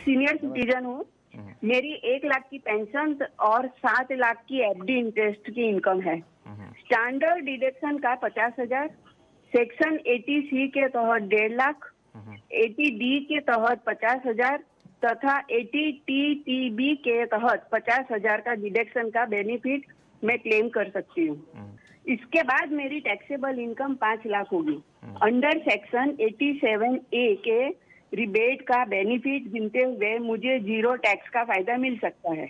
Senior citizen हूँ। मेरी 1 लाख की पेंशन और 7 लाख की एफडी इंटरेस्ट की इनकम है। स्टैंडर्ड डिडक्शन का 50,000, सेक्शन 80C के तहत 1.5 लाख, 80D के तहत 50,000 तथा 80TTB के तहत 50,000 का डिडक्शन का बेनिफिट मैं क्लेम कर सकती हूँ। इसके बाद मेरी टैक्सेबल इनकम 5 लाख होगी। अंडर सेक्शन 87A के रिबेट का बेनिफिट गिनते हुए मुझे 0 टैक्स का फायदा मिल सकता है।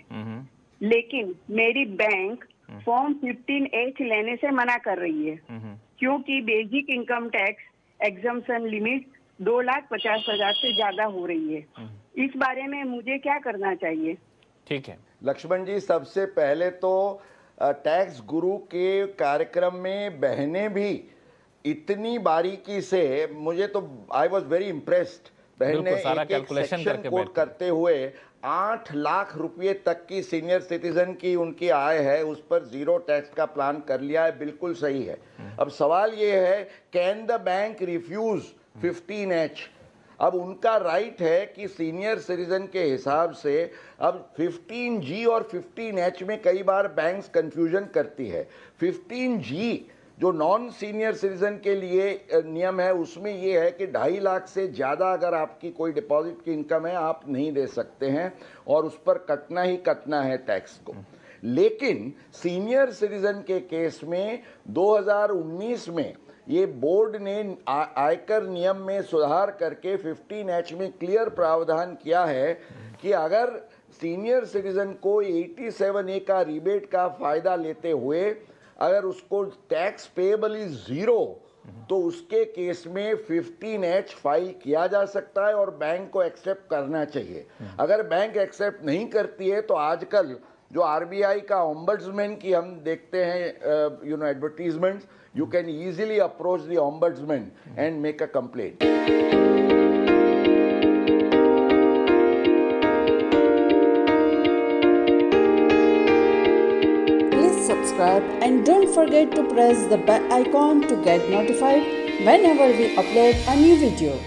लेकिन मेरी बैंक फॉर्म 15H लेने से मना कर रही है, क्योंकि basic income tax exemption limit 2,50,000 से ज्यादा हो रही है। इस बारे में मुझे क्या करना चाहिए? ठीक है लक्ष्मण जी, सबसे पहले तो टैक्स गुरु के कार्यक्रम में बहनें भी इतनी बारीकी से, मुझे तो आई वॉज वेरी इम्प्रेस्ड। बहन ने एक सेक्शन कोड करते हुए 8 लाख रुपए तक की सीनियर सिटीजन की उनकी आय है, उस पर 0 टैक्स का प्लान कर लिया है। बिल्कुल सही है। अब सवाल ये है, can the bank refuse 15H? अब उनका राइट है कि सीनियर सिटीजन के हिसाब से अब 15G और 15H में कई बार बैंक्स कंफ्यूजन करती है। 15G जो नॉन सीनियर सिटीजन के लिए नियम है, उसमें ये है कि 2.5 लाख से ज़्यादा अगर आपकी कोई डिपॉजिट की इनकम है, आप नहीं दे सकते हैं और उस पर कटना ही कटना है टैक्स को। लेकिन सीनियर सिटीजन के केस में 2019 में ये बोर्ड ने आयकर नियम में सुधार करके 15H में क्लियर प्रावधान किया है कि अगर सीनियर सिटीजन को 87A का रिबेट का फायदा लेते हुए अगर उसको टैक्स पेएबल इज 0, तो उसके केस में 15H फाइल किया जा सकता है और बैंक को एक्सेप्ट करना चाहिए। अगर बैंक एक्सेप्ट नहीं करती है तो आजकल जो RBI का ओम्बड्समैन की हम देखते हैं advertisements, you can easily approach the ombudsman and make a complaint. Please subscribe and don't forget to press the bell icon to get notified whenever we upload a new video.